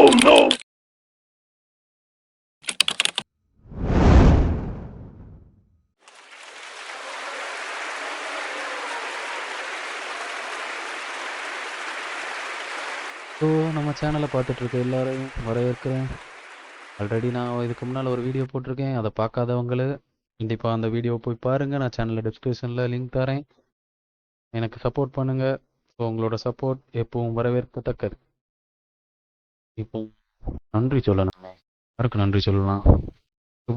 So நம்ம சேனலை பார்த்துட்ருக்க எல்லாரையும் வரவேற்கிறேன். ஆல்ரெடி நான் இதுக்கு முன்னால் ஒரு வீடியோ போட்டிருக்கேன். அதை பார்க்காதவங்களு கண்டிப்பாக அந்த வீடியோ போய் பாருங்கள். நான் சேனலில் டிஸ்கிரிப்ஷனில் லிங்க் தரேன். எனக்கு சப்போர்ட் பண்ணுங்கள். ஸோ உங்களோட சப்போர்ட் எப்பவும் வரவேற்கத்தக்கது. இப்போ நன்றி சொல்லணும். யாருக்கு நன்றி சொல்லலாம்?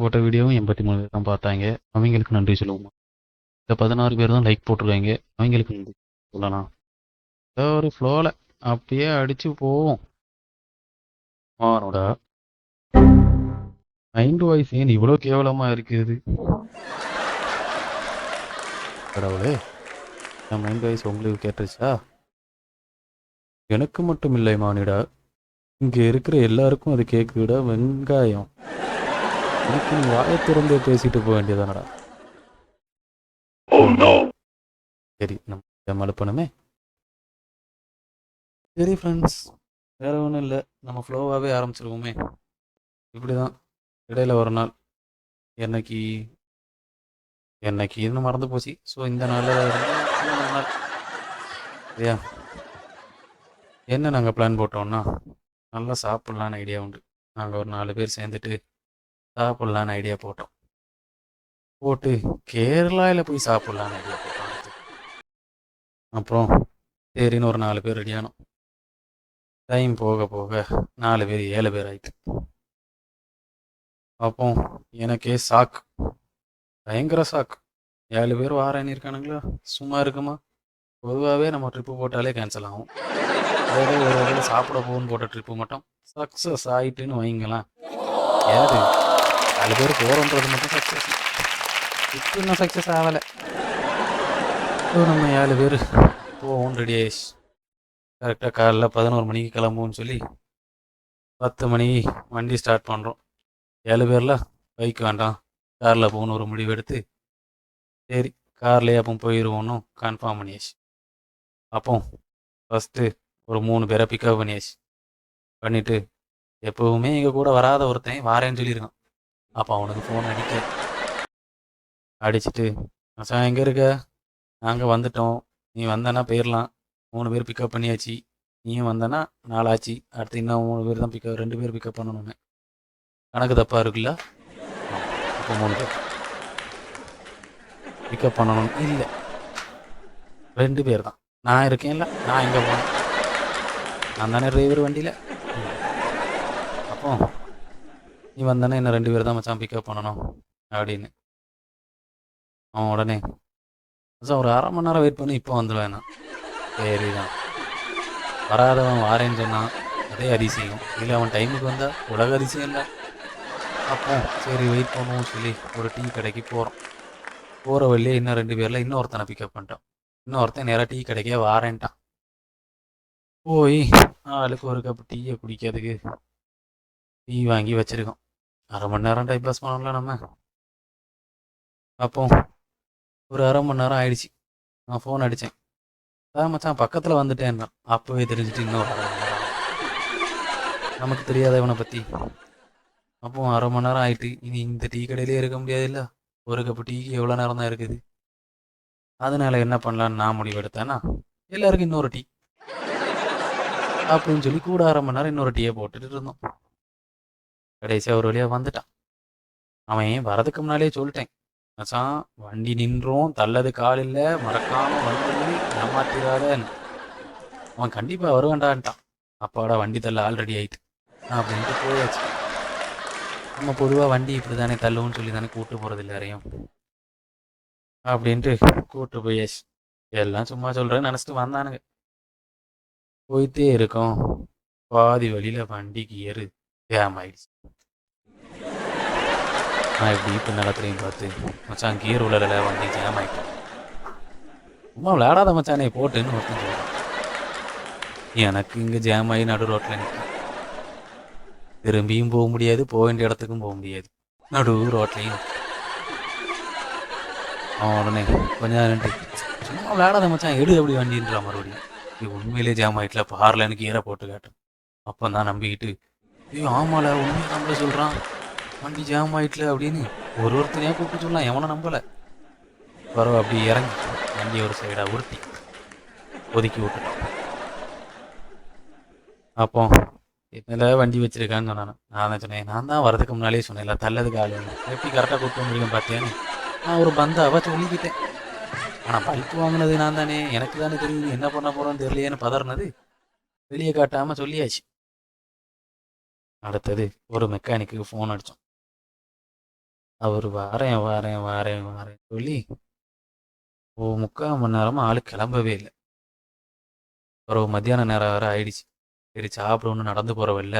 போட்ட வீடியோவும் 83 பேர் தான் பார்த்தாங்க. அவங்களுக்கு நன்றி சொல்லுவோமா? இந்த 16 பேர் தான் லைக் போட்டிருக்காங்க. அவங்களுக்கு நன்றி சொல்லலாம். ஒரு ஃப்ளோவில் அப்படியே அடிச்சு போவோம். ஆனோடா மைண்ட் வாய்ஸ் ஏன் இவ்வளோ கேவலமாக இருக்குது? கடவுளே, என் மைண்ட் வாய்ஸ் உங்களுக்கு கேட்டுருச்சா? எனக்கு மட்டும் இல்லை மானிடா, இங்கே இருக்கிற எல்லாருக்கும் அது கேட்குதுடா. வெங்காயம், இதுக்கு நீ வாயை திறந்து பேசிட்டு போக வேண்டியதானடா. சரி, நம்ம அனுப்பணுமே. சரி ஃப்ரெண்ட்ஸ், வேற ஒன்றும் இல்லை, நம்ம ஃப்ளோவாகவே ஆரம்பிச்சிருவோமே. இப்படி தான் இடையில ஒரு நாள் என்னைக்கு இன்னும் மறந்து போச்சு. ஸோ இந்த நாளில் நாள் சரியா என்ன நாங்கள் பிளான் போட்டோம்னா, நல்லா சாப்பிட்லான்னு ஐடியா உண்டு. நாங்கள் ஒரு 4 பேர் சேர்ந்துட்டு சாப்பிட்லான்னு ஐடியா போட்டு கேரளாவில் போய் சாப்பிட்லான்னு ஐடியா போட்டோம். அப்புறம் சரின்னு ஒரு 4 பேர் ரெடியானோம். டைம் போக போக 4 பேர் 7 பேர் ஆயிட்டு. அப்போ எனக்கே சாக்கு, பயங்கர சாக்கு. 7 பேர் வாரேன்னு இருக்கானுங்களா, சும்மா இருக்குமா? பொதுவாகவே நம்ம ட்ரிப்பு போட்டாலே கேன்சல் ஆகும். அதே ஒரு வகையில் சாப்பிட போகணும்னு போட்ட ட்ரிப்பு மட்டும் சக்ஸஸ் ஆகிட்டுன்னு வைங்களாம். யாரு 4 பேர் போகிறோன்றது மட்டும் சக்ஸஸ், இப்போ இன்னும் சக்ஸஸ் ஆகலை. ஸோ நம்ம 7 பேர் போவோம் ரெடி ஆயிடுச்சு. கரெக்டாக காலைல 11 மணிக்கு கிளம்புவோம்னு சொல்லி 10 மணிக்கு வண்டி ஸ்டார்ட் பண்ணுறோம். 7 பேரில் பைக் வேண்டாம், காரில் போகணும் ஒரு முடிவு எடுத்து, சரி கார்லேயே அப்போ போயிடுவோன்னு கன்ஃபார்ம் பண்ணியாச்சு. அப்போ ஃபஸ்ட்டு ஒரு 3 பேரை பிக்கப் பண்ணிவிட்டு எப்போவுமே எங்கள் கூட வராத ஒருத்தன் வாரேன்னு சொல்லியிருக்கான். அப்போ அவனுக்கு ஃபோன் அடிச்சுட்டு, மச்சான் எங்கே இருக்க? நாங்கள் வந்துட்டோம், நீ வந்தனா போயிடலாம். 3 பேர் பிக்கப் பண்ணியாச்சு, நீயும் வந்தனா 4 ஆச்சு. அடுத்து இன்னும் 3 பேர் தான் 2 பேர் பிக்கப் பண்ணணும்னு. கணக்கு தப்பாக இருக்குல்ல? இப்போ 3 பேர் பிக்கப் பண்ணணும். இல்லை, 2 பேர் தான். நான் இருக்கேன்ல, நான் எங்கே போனேன்? நான் தானே டிரைவர் வண்டியில். அப்போ நீ வந்தானே இன்னும் 2 பேர் தான் மச்சான் பிக்கப் பண்ணணும் அப்படின்னு. அவன் உடனே மச்சான் ஒரு 1/2 மணி நேரம் வெயிட் பண்ணி இப்போ வந்துடுவேண்ணா. சரி தான், வராதவன் வாரேன்னு சொன்னான், அதே அதிசயம். இல்லை அவன் டைமுக்கு வந்தால் உலக அதிசயம் இல்லை. அப்போ சரி வெயிட் பண்ணுவோம்னு சொல்லி ஒரு டீ கடைக்கு போகிறோம். போகிற வழியே இன்னும் 2 பேரில் இன்னொருத்தனை பிக்கப் பண்ணிட்டோம். இன்னொருத்தன் நேராக டீ கடைக்கே வாரேன்ட்டான். போய் ஆளுக்கு ஒரு கப் டீயை குடிக்கிறதுக்கு டீ வாங்கி வச்சுருக்கோம். 1/2 மணி நேரம் டைம் பாஸ் பண்ணோம்ல நம்ம. அப்போ ஒரு 1/2 மணி நேரம் ஆயிடுச்சு. நான் ஃபோன் அடித்தேன், மச்சான் பக்கத்தில் வந்துட்டேன்னா. அப்போவே தெரிஞ்சுட்டு இன்னொரு 1/2 மணி நேரம், நமக்கு தெரியாத இவனை பற்றி. அப்போ 1/2 மணி நேரம் ஆயிட்டு, இனி இந்த டீ கடையிலே இருக்க முடியாதுல்ல, ஒரு கப்பு டீக்கு எவ்வளோ நேரம் தான் இருக்குது. அதனால என்ன பண்ணலான்னு நான் முடிவு எடுத்தேன்னா, எல்லாருக்கும் இன்னொரு டீ அப்படின்னு சொல்லி கூட 1/2 மணி நேரம் இன்னொரு டீயை போட்டுட்டு இருந்தோம். கடைசியாக ஒரு வழியாக வந்துட்டான். அவன் வரதுக்கு முன்னாலே சொல்லிட்டேன், மச்சான் வண்டி நின்றோம், தள்ளது கால் இல்லை, மறக்காம வந்து ஏமாத்திராதன்னு. அவன் கண்டிப்பாக வருவேண்டான்ட்டான். அப்பாவோட வண்டி தள்ள ஆல்ரெடி ஆயிட்டு அப்படின்ட்டு போயாச்சு. நம்ம பொதுவாக வண்டி இப்படி தானே தள்ளுவோன்னு சொல்லி தானே கூப்பிட்டு போகிறது இல்லை யாரையும் அப்படின்ட்டு கூப்பிட்டு போயாச்சு. எல்லாம் சும்மா சொல்கிறேன்னு நினச்சிட்டு வந்தானுங்க. போயிட்டே இருக்கோம், பாதி வழியில் வண்டி கியரு ஜாம் ஆயிடுச்சு. நான் இப்படி இப்போ நிலத்துலையும் பார்த்து, மச்சான் கியர் உள்ளல வண்டி ஜாம் ஆகிட்டேன். சும்மா விளையாடாத மச்சானே போட்டுன்னு ஒருத்தன் சொல்கிறான். எனக்கு இங்கே ஜாம் ஆகி நடு ரோட்டில் நிற்கும். திரும்பியும் போக முடியாது, போக வேண்டிய இடத்துக்கும் போக முடியாது, நடு ரோட்லையும். அவன் உடனே கொஞ்ச நேரம் சும்மா விளையாடாத மச்சான் எடு அப்படி வண்டின்றா. மறுபடியும் இது உண்மையிலே ஜாம் ஆகிட்டல, பாரில் எனக்கு ஈர போட்டு காட்டும். அப்போ தான் நம்பிக்கிட்டு ஐயோ ஆமால உண்மையை நம்மள சொல்கிறான், வண்டி ஜாம் ஆயிட்டுல அப்படின்னு ஒருத்தனையாக கூப்பிட்டு சொல்லலாம், எவனை நம்பலை. பரவ அப்படி இறங்கி வண்டி ஒரு சைடாக உருட்டி ஒதுக்கி விட்டுட்டோம். அப்போ என்னல வண்டி வச்சிருக்கான்னு சொன்னானே, நான் தான் சொன்னேன், நான் தான் வரதுக்கு முன்னாலே சொன்னேன்ல தள்ளதுக்கு ஆள் வேணும், எப்படி கரெக்டாக கூப்பிட்டு வந்துருக்கேன் பார்த்தியான்னு நான் ஒரு பந்தாவா சொல்லிக்கிட்டேன். ஆனால் பல்ப் வாங்கினது நான் தானே, எனக்கு தானே தெரியுது என்ன பண்ண போகிறோன்னு தெரியலையேன்னு பதறினது வெளியே காட்டாமல் சொல்லியாச்சு. அடுத்தது ஒரு மெக்கானிக்கு ஃபோன் அடித்தோம். அவர் வாரேன் வாரேன் வாரேன் வாரேன் சொல்லி 3/4 மணி நேரமாக ஆள் கிளம்பவே இல்லை. பிறகு மத்தியான நேரம் வேறு ஆயிடுச்சு. சரி சாப்பிடணுன்னு நடந்து போகிறவல்ல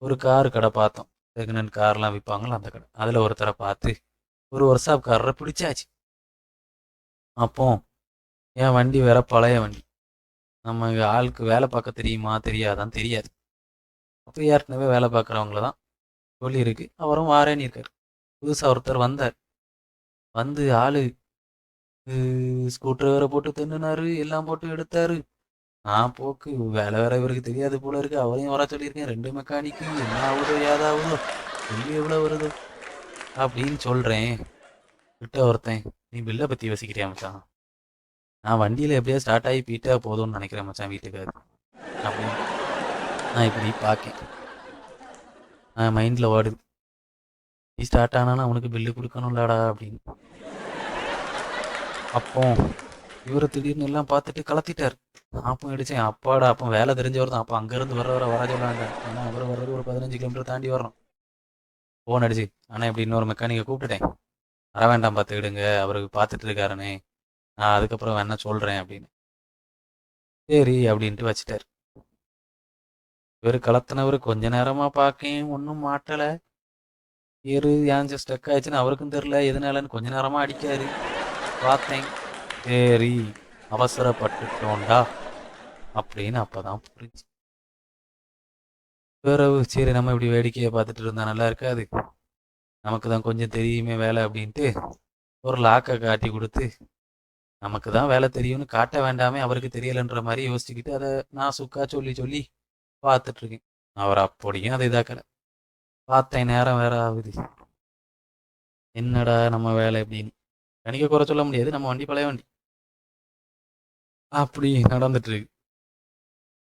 ஒரு கார் கடை பார்த்தோம். செகண்ட் ஹேண்ட் கார்லாம் விற்பாங்களா அந்த கடை, அதில் ஒருத்தரை பார்த்து ஒரு ஒர்க் ஷாப் காரரை பிடிச்சாச்சு. அப்போ என் வண்டி வேற பழைய வண்டி, நம்ம ஆளுக்கு வேலை பார்க்க தெரியுமா தெரியாதான் தெரியாது. அப்போ ஏற்கனவே வேலை பார்க்குறவங்கள தான் சொல்லியிருக்கு. அவரும் வாரேன்னு இருக்கார். புதுசாக ஒருத்தர் வந்தார். வந்து ஆளு ஸ்கூட்டர் வேற போட்டு தின்னுனாரு, எல்லாம் போட்டு எடுத்தாரு. நான் போக்கு வேலை வேற இவருக்கு தெரியாது போல இருக்கு, அவரையும் வர சொல்லியிருக்கேன். 2 மெக்கானிக்கு என்ன ஆகுதோ ஏதாவதோ, பில்லு எவ்வளோ வருதோ அப்படின்னு சொல்கிறேன். கிட்ட ஒருத்தன், நீ பில்லை பற்றி யோசிக்கிறியா மச்சான், நான் வண்டியில் எப்படியா ஸ்டார்ட் ஆகி போயிட்டா போதும்னு நினைக்கிறேன் மச்சான் வீட்டுக்கு அப்படின்னு நான் இப்படி பார்க்கேன். நான் மைண்டில் ஓடுது, நீ ஸ்டார்ட் ஆனாலும் அவனுக்கு பில்லு கொடுக்கணும்லடா அப்படின்னு. அப்போ இவரை திடீர்னு எல்லாம் பார்த்துட்டு கலத்திட்டார். அப்போ அடித்தேன், அப்பாடா அப்போ வேலை தெரிஞ்சவர் தான். அப்போ அங்கேருந்து வர சொல்லாங்க, ஏன்னா அவர் வர்றது ஒரு 15 கிலோமீட்டர் தாண்டி வரணும். ஃபோன் அடிச்சு, ஆனால் இப்படி இன்னொரு மெக்கானிக்கை கூப்பிட்டுட்டேன், வர வேண்டாம் பார்த்துக்கிடுங்க, அவருக்கு பார்த்துட்டு இருக்காருனே, நான் அதுக்கப்புறம் வேணா சொல்கிறேன் அப்படின்னு. சரி அப்படின்ட்டு வச்சுட்டார். இவர் கலத்தினவர் கொஞ்ச நேரமாக பார்க்கேன், ஒன்றும் மாட்டலை. ஏறு ஏன் ஸ்டக் ஆயிடுச்சுன்னு அவருக்கும் தெரில எதனாலன்னு கொஞ்ச நேரமாக அடிக்காரு. பார்த்தேன், சரி அவசரப்பட்டுட்டோண்டா அப்படின்னு அப்போதான் புரிஞ்சு. பிறகு சரி நம்ம இப்படி வேடிக்கையை பார்த்துட்டு இருந்தா நல்லா இருக்காது, நமக்கு தான் கொஞ்சம் தெரியுமே வேலை அப்படின்ட்டு ஒரு லாக்கை காட்டி கொடுத்து, நமக்கு தான் வேலை தெரியும்னு காட்ட வேண்டாமே அவருக்கு தெரியலைன்ற மாதிரி யோசிச்சுக்கிட்டு அதை நான் சுக்கா சொல்லி சொல்லி பார்த்துட்ருக்கேன். அவர் அப்படியும் அதை இதாக்கலை. பார்த்தேன் நேரம் வேற ஆகுது, என்னடா நம்ம வேலை எப்படின்னு கணிக்க குறை சொல்ல முடியாது, நம்ம வண்டி பழைய வண்டி. அப்படி நடந்துட்டு இருக்கு.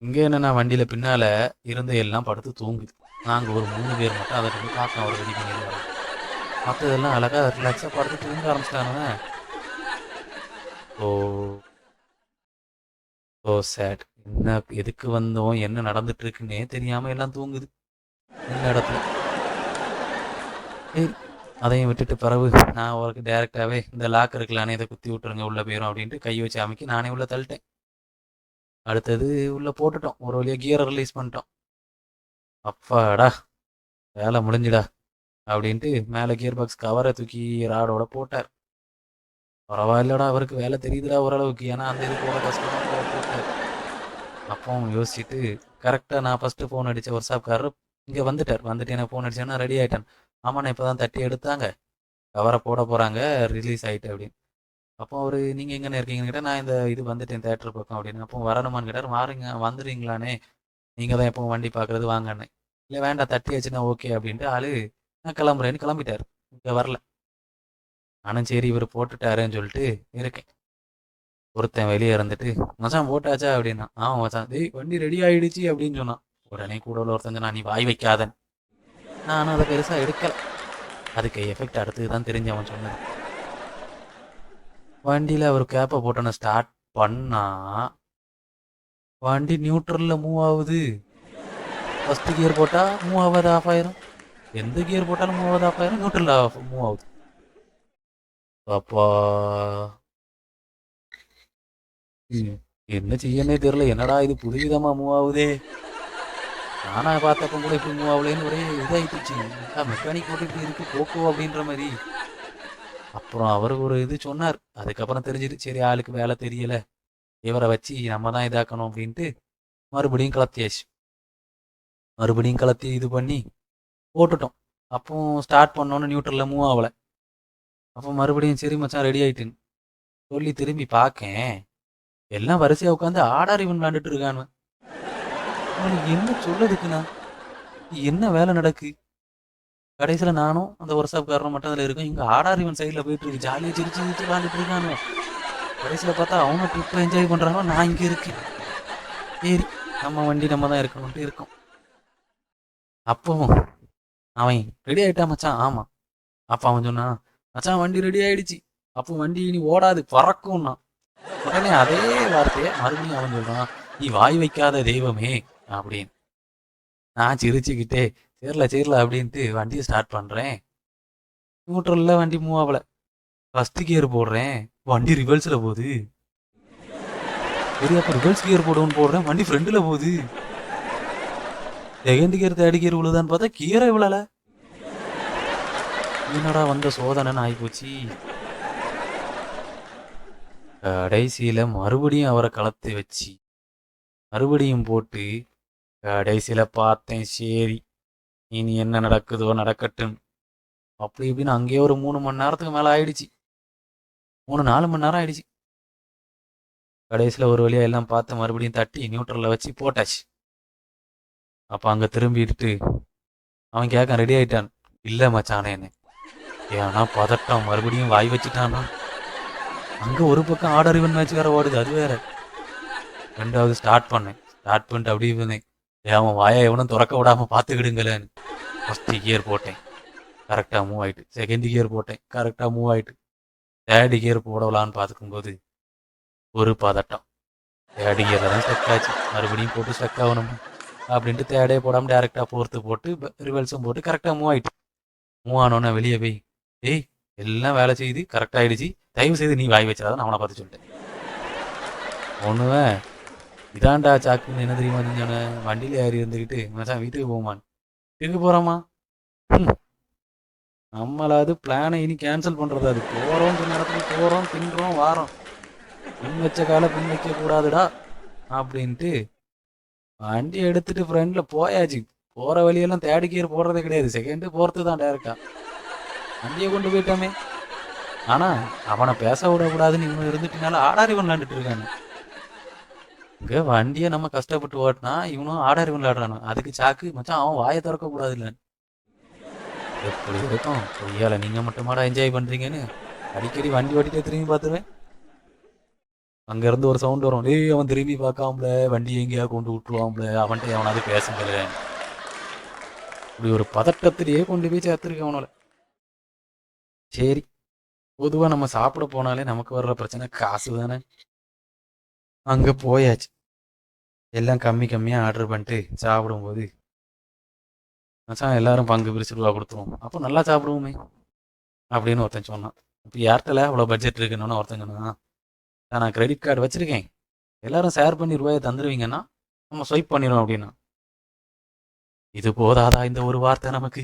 இங்கே என்னென்னா வண்டியில் பின்னால் இருந்து எல்லாம் படுத்து தூங்குது. நாங்கள் ஒரு 3 பேர் மட்டும் அதை வந்து பார்க்க அவர் ரெடி பண்ணிடுவாங்க. மற்றதெல்லாம் அழகாக ரிலாக்ஸாக படுத்து தூங்க ஆரம்பிச்சிட்டானுங்க. ஓ ஓ சேட், என்ன எதுக்கு வந்தோம் என்ன நடந்துட்டு இருக்குன்னே தெரியாமல் எல்லாம் தூங்குது இந்த இடத்துல. அதையும் விட்டுட்டு பிறகு நான் அவருக்கு டைரெக்டாகவே இந்த லாக் இருக்கலானே இதை குத்தி விட்டுருங்க உள்ளே போயிடும் அப்படின்ட்டு கை வச்சு அமைக்கி நானே உள்ளே தள்ளிட்டேன். அடுத்தது உள்ளே போட்டுட்டோம், ஒரு வழியாக கியரை ரிலீஸ் பண்ணிட்டோம். அப்பாடா வேலை முடிஞ்சுடா அப்படின்ட்டு மேலே கியர் பாக்ஸ் கவரை தூக்கி ராடோட போட்டார். பரவாயில்லடா அவருக்கு வேலை தெரியுதுடா ஓரளவுக்கு, ஏன்னா அந்த இது போட கஷ்டமாக போட்டார். அப்போ யோசிச்சுட்டு கரெக்டாக நான் ஃபஸ்ட்டு ஃபோன் அடித்த ஒர்க் ஷாப்காரர் இங்கே வந்துட்டார். வந்துட்டு எனக்கு ஃபோன் அடிச்சேன்னா ரெடி ஆகிட்டேன். ஆமாண்ணா இப்போ தான் தட்டி எடுத்தாங்க, கவரை போட போகிறாங்க, ரிலீஸ் ஆகிட்டு அப்படின்னு. அப்போ அவர் நீங்கள் எங்கன்னு இருக்கீங்கன்னு கேட்டால், நான் இந்த இது வந்துட்டேன் தேட்டர் பக்கம் அப்படின்னு. அப்போ வரணுமான்னு கேட்டார். வந்துடுறீங்களானே, நீங்கள் தான் எப்போ வண்டி பார்க்குறது வாங்கண்ணே. இல்லை வேண்டாம் தட்டி ஆச்சுன்னா ஓகே அப்படின்ட்டு ஆள் நான் கிளம்புறேன்னு கிளம்பிட்டார். இங்கே வரல. நானும் சரி இவர் போட்டுட்டாருன்னு சொல்லிட்டு இருக்கேன். ஒருத்தன் வெளியே இருந்துட்டு, மச்சான் போட்டாச்சா அப்படின்னா. மச்சான் வண்டி ரெடி ஆகிடுச்சு அப்படின்னு சொன்னான். உடனே கூட உள்ள ஒருத்தன் சொன்னா, நீ வாய் வைக்காதன். நானும் அதை பெருசாக எடுக்கலை. அதுக்கு எஃபெக்ட் அடுத்தது தான் தெரிஞ்சு அவன் சொன்னது. வண்டியில் அவர் கேப்பை போட்டோன்னு ஸ்டார்ட் பண்ணா வண்டி நியூட்ரலில் மூவ் ஆகுது. ஃபஸ்ட்டு கியர் போட்டால் மூவ் ஆகாது, ஆஃப் ஆயிரும். எந்த கியர் போட்டாலும் மூவ் ஆகுது, ஆஃப் ஆயிரும். நியூட்ரலில் மூவ் ஆகுது. அப்பா என்ன செய்யனே தெரியல, என்னடா இது புதுவிதமாக மூவ் ஆகுதே, நானா பார்த்தப்ப கூட இப்படி மூவ் ஆகலேன்னு ஒரே இதாகிடுச்சு. மெக்கானிக் போட்டு இப்படி இருக்கு போக்கோ அப்படின்ற மாதிரி. அப்புறம் அவர் ஒரு இது சொன்னார், அதுக்கப்புறம் தெரிஞ்சிட்டு சரி ஆளுக்கு வேலை தெரியலை, இவரை வச்சு நம்ம தான் இதாக்கணும் அப்படின்ட்டு மறுபடியும் கலத்தியாச்சு. மறுபடியும் கலத்தி இது பண்ணி போட்டுட்டோம். அப்போ ஸ்டார்ட் பண்ணோன்னு நியூட்ரலில் மூவ் ஆகலை. அப்போ மறுபடியும் சரி மச்சான் ரெடி ஆகிட்டுன்னு சொல்லி திரும்பி பார்க்கேன், எல்லாம் வரிசையாக உட்காந்து ஆடார் இவன் விளாண்டுட்டு இருக்கானு. அவனுக்கு என்ன சொல்லதுக்குண்ணா, என்ன வேலை நடக்கு? கடைசியில் நானும் அந்த ஒர்க்ஷாப்காரனும் மட்டும் அதில் இருக்கும். இங்கே ஆடார் இவன் சைடில் போயிட்டு இருக்கு, ஜாலியாக சிரிச்சு சிரிச்சு விளாண்டுட்டு இருக்கானோ. கடைசியில் பார்த்தா அவனும் ட்ரிப்பை என்ஜாய் பண்ணுறானோ, நான் இங்கே இருக்கேன். சரி, நம்ம வண்டி நம்ம தான் இருக்கணும்ட்டு இருக்கோம். அப்பவும் அவன் ரெடி ஆகிட்டான் மச்சான். ஆமாம். அப்போ அவன் சொன்னான், மச்சான் வண்டி ரெடி ஆகிடுச்சு, அப்போ வண்டி இனி ஓடாது பறக்கும்னா. உடனே அதே வார்த்தையை மறுபடியும் அவன் சொல்கிறான், நீ வாய் வைக்காத தெய்வமே அப்படின்னு. நான் சிரிச்சுக்கிட்டே சேரல அப்படின்ட்டு வண்டியை ஸ்டார்ட் பண்ணுறேன். நியூட்ரலில் வண்டி மூவ் ஆகலை. ஃபஸ்ட்டு கியர் போடுறேன், வண்டி ரிவர்ஸில் போகுது. சரி, அப்போ ரிவர்ஸ் கியர் போடுறேன், வண்டி ஃப்ரெண்டில் போகுது. செகண்ட் கியர் தேர்ட் கியர் விழுதான்னு பார்த்தா கியரை விழல. என்னடா வந்த சோதனைன்னு ஆகிப்போச்சு. கடைசியில் மறுபடியும் அவரை களத்தை வச்சு மறுபடியும் போட்டு கடைசியில் பார்த்தேன், சரி இனி என்ன நடக்குதோ நடக்கட்டும் அப்படி இப்படின்னு அங்கேயே ஒரு 3 மணி நேரத்துக்கு மேலே ஆயிடுச்சு. 3-4 மணி நேரம் ஆயிடுச்சு. கடைசியில் ஒரு வழியாக எல்லாம் பார்த்து மறுபடியும் தட்டி நியூட்ரலில் வச்சு போட்டாச்சு. அப்போ அங்கே திரும்பிட்டு அவன் கேட்க ரெடி ஆகிட்டான். இல்லை மச்சானே என்ன, ஏன்னா பதட்டம், மறுபடியும் வாய் வச்சுட்டானா. அங்கே ஒரு பக்கம் ஆர்டர் இவன் மேட்ச் வேறு ஓடுது, அது வேற. ரெண்டாவது ஸ்டார்ட் பண்ணிட்டு அப்படி இருந்தேன், அவன் வாயை எவனும் திறக்க விடாமல் பார்த்துக்கிடுங்களேன்னு. ஃபஸ்ட்டு கியர் போட்டேன், கரெக்டாக மூவ் ஆகிட்டு. செகண்ட் கியர் போட்டேன், கரெக்டாக மூவ் ஆகிட்டு. தேர்டு கியர் போடலான்னு பார்த்துக்கும்போது ஒரு பதட்டம். தேர்டு கியரில் தான் ஸ்டக் ஆச்சு. மறுபடியும் போட்டு ஸ்டக் ஆகணும் அப்படின்ட்டு தேர்டே போடாமல் டேரெக்டாக ஃபோர்த்து போட்டு ரிவல்ஸும் போட்டு கரெக்டாக மூவ் ஆகிட்டு. மூவ் ஆனோன்னே வெளியே போய், ஏய் எல்லாம் வேலை செய்து கரெக்டாகிடுச்சு, தயவு செய்து நீ வாய் வச்சிடாதான் அவனை பார்த்து சொல்லிட்டேன். ஒன்றுவேன் இதாண்டா சாக்குன்னு என்ன தெரியுமா செஞ்சோன்னே, வண்டியில் ஏறி இருந்துக்கிட்டு மச்சான் வீட்டுக்கு போகுமான்னு. வீட்டுக்கு போகிறோமா, நம்மளாவது பிளானை இனி கேன்சல் பண்ணுறது. அது போகிறோம், சின்ன இடத்துக்கு போகிறோம், தின்றோம், வாரோம், பின் வச்ச காலை பின் வைக்கக்கூடாதுடா அப்படின்ட்டு வண்டி எடுத்துட்டு ஃப்ரெண்டில் போயாச்சு. போகிற வழியெல்லாம் தேர்ட் கியர் போடுறதே கிடையாது, செகண்டு ஃபோர்த்து தான் டேரெக்டாக. வண்டியை கொண்டு போயிட்டோமே. ஆனால் அவனை பேச விடக்கூடாதுன்னு இவன் இருந்துட்டுனால ஆடாரி விளாண்டுட்டு இருக்கானு. இங்கே வண்டியை நம்ம கஷ்டப்பட்டு ஓட்டினா இவனும் ஆடாரி விளையாடுறானு. அதுக்கு சாக்கு மச்சான் அவன் வாயை திறக்கக்கூடாது இல்லைன்னு. எப்படி இருக்கும் பொய்யால, நீங்கள் மட்டுமாடா என்ஜாய் பண்ணுறீங்கன்னு அடிக்கடி வண்டி ஓட்டிட்டு திரும்பி பார்த்துருவேன். அங்கேருந்து ஒரு சவுண்ட் வரும், டேய் அவன் திரும்பி பார்க்காமல வண்டி எங்கேயா கொண்டு விட்டுருவான்ல, அவன்கிட்ட அவனாவது பேசுங்கள. இப்படி ஒரு பதட்டத்திலேயே கொண்டு போய் சேர்த்துருக்கேன் அவனால. சரி, பொதுவாக நம்ம சாப்பிட போனாலே நமக்கு வர்ற பிரச்சனை காசு தானே. அங்கே போயாச்சு, எல்லாம் கம்மியாக ஆர்டர் பண்ணிட்டு சாப்பிடும்போது மச்சான் எல்லாரும் பங்கு பிரிச்சு ரூபா கொடுத்துருவோம், அப்போ நல்லா சாப்பிடுவோமே அப்படின்னு ஒருத்தன் சொன்னான். இப்போ யார்கிட்டல அவ்வளோ பட்ஜெட் இருக்குன்னு ஒருத்தன் சொன்னான், நான் கிரெடிட் கார்டு வச்சுருக்கேன், எல்லாரும் ஷேர் பண்ணி ரூபாயை தந்துடுவீங்கன்னா நம்ம ஸ்வைப் பண்ணிடுவோம் அப்படின்னா. இது போதாதா இந்த ஒரு வார்த்தை நமக்கு?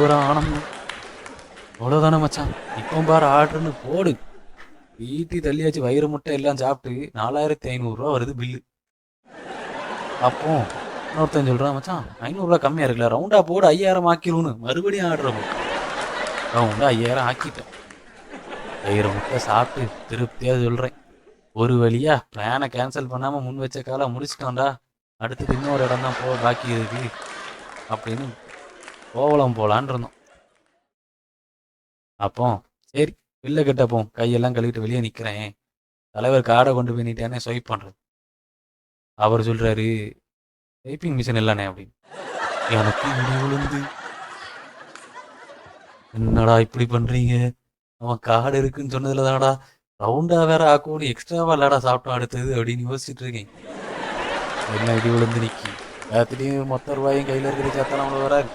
ஒரு ஆனந்தம், அவ்வளோதானே மச்சான். இப்போ பாரு ஆர்டர்னு போடு, வீட்டி தள்ளியாச்சு. வயிறு முட்டை எல்லாம் சாப்பிட்டு 4500 வருது பில்லு. அப்போ இன்னொருத்தன் சொல்கிறான், மச்சான் 500 கம்மியாக இருக்குல்ல, ரவுண்டாக போடு 5000 ஆக்கிடும்னு. மறுபடியும் ஆர்டர் போட்டு ரவுண்டாக 5000 ஆக்கிட்டேன். வயிறு முட்டை சாப்பிட்டு திருப்தியாக சொல்கிறேன், ஒரு வழியாக பிளானை கேன்சல் பண்ணாமல் முன் வச்ச காலம் முடிச்சிட்டோம்டா, அடுத்தது இன்னொரு இடம் தான் பாக்கி இருக்கு அப்படின்னு கோவலம் போகலான் இருந்தோம். அப்போ சரி வெளில கட்டப்போம், கையெல்லாம் கழுவிட்டு வெளியே நிற்கிறேன். தலைவர் கார்டை கொண்டு போய் நீட்டானே ஸ்வைப் பண்ணுறது. அவர் சொல்கிறாரு, டைப்பிங் மிஷின் இல்லைண்ணே அப்படின்னு. எனக்கு இடி விழுந்து, என்னடா இப்படி பண்ணுறீங்க, அவன் கார்டு இருக்குன்னு சொன்னதில் தானடா ரவுண்டாக வேற ஆக்கணும், எக்ஸ்ட்ராவாக இல்லாடா சாப்பிட்டோம் அடுத்தது அப்படின்னு யோசிச்சுட்டு இருக்கேன். எல்லாம் இடி விழுந்து நிற்கி எல்லாத்துலேயும் மொத்த ரூபாயும் கையில் இருக்கிற சேர்த்தாலும் அவ்வளோ வராது.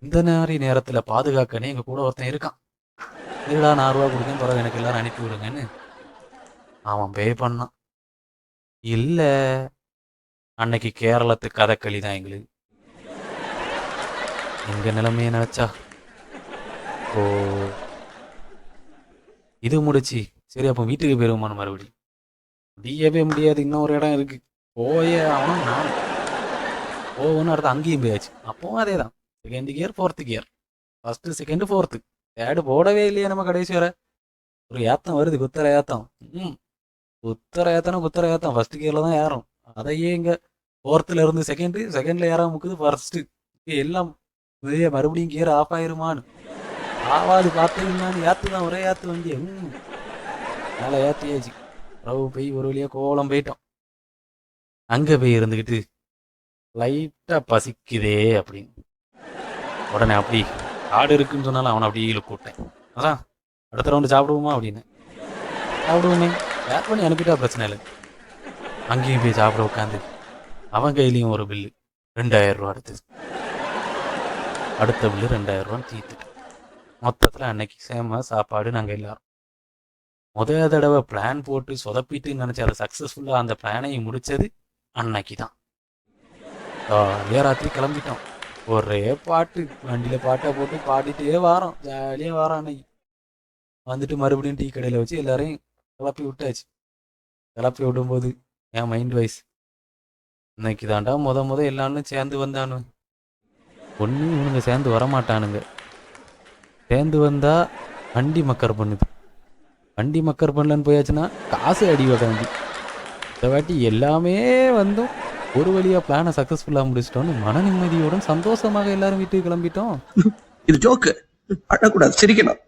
இந்த மாதிரி நேரத்தில் பாதுகாக்கனே எங்கள் கூட ஒருத்தன் இருக்கான். இல்லடா நான் ரூபா கொடுக்கேன், பரவாயில்ல எனக்கு எல்லாரும் அனுப்பி விடுங்கன்னு அவன் பே பண்ணான். இல்லை அன்னைக்கு கேரளத்து கதக்களி தான் எங்களுக்கு. எங்கள் நிலைமையை நினச்சா ஓ இது முடிச்சு சரி அப்போ வீட்டுக்கு போயிடுவோமான்னு மறுபடி முடியவே முடியாது, இன்னொரு இடம் இருக்கு போயே அவனும் நான் போகணும்னு அடுத்து அங்கேயும் போயாச்சு. அப்பவும் அதே தான், second gear fourth gear, first second fourth, third போடவே இல்லையே நம்ம கடைசி வர. ஒரு ஏத்தம் வருது, குத்தர ஏத்தம். குத்தர ஏத்தம் ஃபஸ்ட்டு கியரில் தான் ஏறும், அதையே இங்கே 4th இருந்து செகண்ட்ல ஏறாம முக்குது ஃபர்ஸ்ட். எல்லாம் மறுபடியும் கியர் ஆஃப் ஆயிருமான்னு ஆவாது பார்த்துருந்தான்னு ஏத்துதான் ஒரே ஏத்து வண்டியை மேலே ஏத்தியாச்சு. ரவு போய் ஒரு வழியா கோலம் போயிட்டோம். அங்க போய் இருந்துக்கிட்டு லைட்டா பசிக்குதே அப்படின்னு உடனே அப்படி ஆடு இருக்குன்னு சொன்னாலும் அவனை அப்படியே கூப்பிட்டேன். அதான் அடுத்த ரவுண்டு சாப்பிடுவோமா அப்படின்னு. சாப்பிடுவோமே ஷேர் பண்ணி அனுப்பிட்டா பிரச்சனை இல்லை. அங்கேயும் போய் சாப்பிட உட்காந்து அவன் கையிலையும் ஒரு பில்லு 2000 ரூபா அடுத்தது. அடுத்த பில்லு 2000 ரூபான்னு தீர்த்துட்டு மொத்தத்தில் அன்னைக்கு சேம சாப்பாடு. நாங்கள் எல்லாரும் முதல் தடவை பிளான் போட்டு சொதப்பிட்டு நினச்சி அதை சக்ஸஸ்ஃபுல்லாக அந்த பிளானையும் முடித்தது அன்னைக்கு தான். ராத்திரி கிளம்பிட்டோம். ஒரே பாட்டு வண்டியில் பாட்டை போட்டு பாடிட்டே வாரோம். ஜாலியாக வாரோம். அன்னைக்கு வந்துட்டு மறுபடியும் டீ கடையில் வச்சு எல்லாரையும் கிளப்பி விட்டாச்சு. கிளப்பி விடும்போது என் மைண்ட் வைஸ் இன்னைக்கு தாண்டா முத எல்லாரும் சேர்ந்து வந்தானு. ஒன்றும் இவனுங்க சேர்ந்து வரமாட்டானுங்க. சேர்ந்து வந்தா வண்டி மக்கர் பண்ணுது. வண்டி மக்கர் பண்ணலன்னு போயாச்சுன்னா காசு அடி வைக்காண்டி. இந்த வாட்டி எல்லாமே வந்தும் ஒரு வழியா பிளானை சக்சஸ்ஃபுல்லாக முடிச்சிட்டோன்னு மன நிம்மதியோட சந்தோஷமாக எல்லாரும் வீட்டுக்கு கிளம்பிட்டோம். இது ஜோக்கு, அழக்கூடாது, சிரிக்கணும்.